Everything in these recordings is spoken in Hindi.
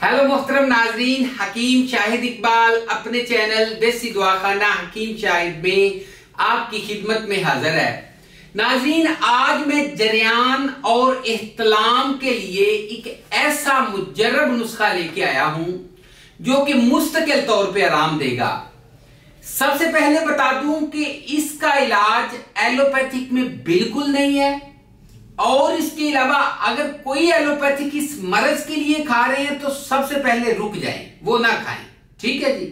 हेलो मोहतरम नाजरीन, हकीम शाहिद इकबाल अपने चैनल देसी दुआखाना हकीम शाहिद में आपकी खिदमत में हाजिर है। नाजरीन, आज मैं जरियान और इहतलाम के लिए एक ऐसा मुजर्रब नुस्खा लेके आया हूं जो कि मुस्तकिल तौर पे आराम देगा। सबसे पहले बता दूं कि इसका इलाज एलोपैथिक में बिल्कुल नहीं है और इसके अलावा अगर कोई एलोपैथिक इस मर्ज के लिए खा रहे हैं तो सबसे पहले रुक जाएं, वो ना खाएं। ठीक है जी।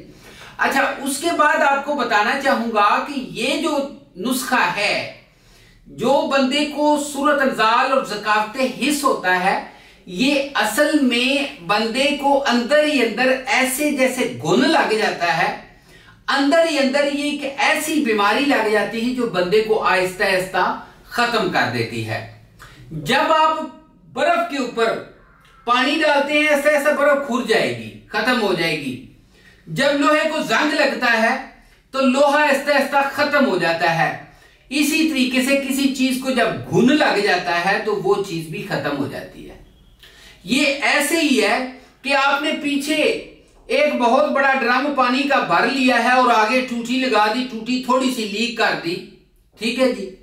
अच्छा, उसके बाद आपको बताना चाहूंगा कि ये जो नुस्खा है, जो बंदे को सूरत अंजाल और ज़कावते हिस्स होता है, ये असल में बंदे को अंदर ही अंदर ऐसे जैसे गुन लग जाता है, अंदर ही अंदर ये एक ऐसी बीमारी लग जाती है जो बंदे को आहिस्ता आहिस्ता खत्म कर देती है। जब आप बर्फ के ऊपर पानी डालते हैं, ऐसा ऐसा बर्फ खुर जाएगी, खत्म हो जाएगी। जब लोहे को जंग लगता है तो लोहा आहिस्ता आहिस्ता खत्म हो जाता है। इसी तरीके से किसी चीज को जब घुन लग जाता है तो वो चीज भी खत्म हो जाती है। ये ऐसे ही है कि आपने पीछे एक बहुत बड़ा ड्रम पानी का भर लिया है और आगे टूटी लगा दी, टूटी थोड़ी सी लीक कर दी। ठीक है जी।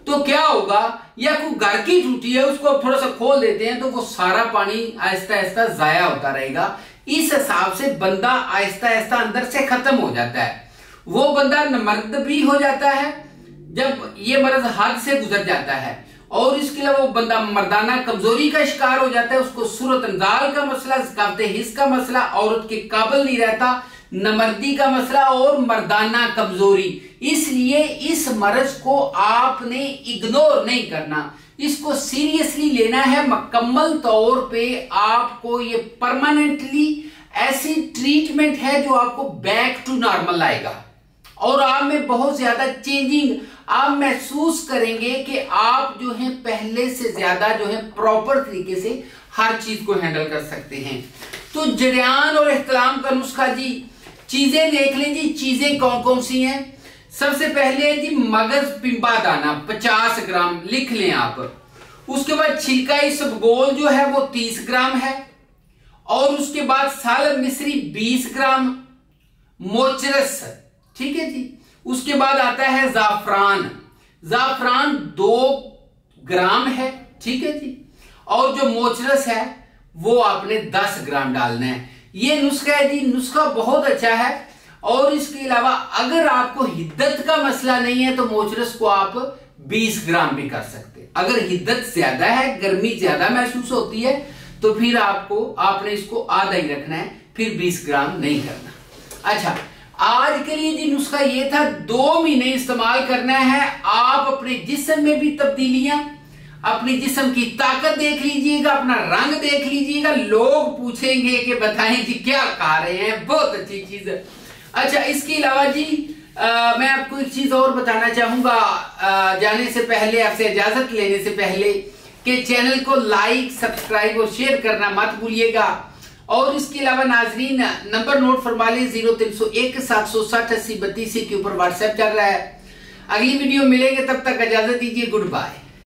तो क्या होगा, या कोई घर की टूटी है उसको थोड़ा सा खोल देते हैं तो वो सारा पानी आहिस्ता आहिस्ता जाया होता रहेगा। इस हिसाब से बंदा आहिस्ता आहिस्ता अंदर से खत्म हो जाता है। वो बंदा नमर्द भी हो जाता है जब ये मर्ज हद से गुजर जाता है, और इसके अलावा वो बंदा मर्दाना कमजोरी का शिकार हो जाता है। उसको सूरत अंजाल का मसला, ज़कावते हिस्स का मसला, औरत के काबिल नहीं रहता, नमर्दी का मसला और मर्दाना कमजोरी। इसलिए इस मर्ज को आपने इग्नोर नहीं करना, इसको सीरियसली लेना है। मुकम्मल तौर पे आपको ये परमानेंटली ऐसी ट्रीटमेंट है जो आपको बैक टू नॉर्मल लाएगा और आप में बहुत ज्यादा चेंजिंग आप महसूस करेंगे कि आप जो है पहले से ज्यादा जो है प्रॉपर तरीके से हर चीज को हैंडल कर सकते हैं। तो जरियान और इहतलाम का नुस्खा जी, चीजें देख लें जी, चीजें कौन कौन सी हैं। सबसे पहले जी मगज पिंपा दाना 50 ग्राम लिख लें आप। उसके बाद छिलका इसबगोल जो है वो 30 ग्राम है, और उसके बाद सालब मिश्री 20 ग्राम, मोचरस, ठीक है जी। उसके बाद आता है जाफरान, जाफरान 2 ग्राम है, ठीक है जी। और जो मोचरस है वो आपने 10 ग्राम डालना है। ये नुस्खा है जी, नुस्खा बहुत अच्छा है। और इसके अलावा अगर आपको हिद्दत का मसला नहीं है तो मोचरस को आप 20 ग्राम भी कर सकते हैं। अगर हिद्दत ज्यादा है, गर्मी ज्यादा महसूस होती है, तो फिर आपने इसको आधा ही रखना है, फिर 20 ग्राम नहीं करना। अच्छा, आज के लिए जी नुस्खा ये था, 2 महीने इस्तेमाल करना है। आप अपने जिस्म में भी तब्दीलियां, अपनी जिस्म की ताकत देख लीजिएगा, अपना रंग देख लीजिएगा। लोग पूछेंगे कि बताएं जी क्या खा रहे हैं, बहुत अच्छी चीज है। अच्छा, इसके अलावा जी मैं आपको एक चीज और बताना चाहूंगा जाने से पहले, आपसे इजाजत लेने से पहले, कि चैनल को लाइक, सब्सक्राइब और शेयर करना मत भूलिएगा। और इसके अलावा नाजरीन नंबर नोट फरमा लें, 0301 760 80 32 के ऊपर व्हाट्सएप चल रहा है। अगली वीडियो मिलेंगे, तब तक इजाजत दीजिए, गुड बाय।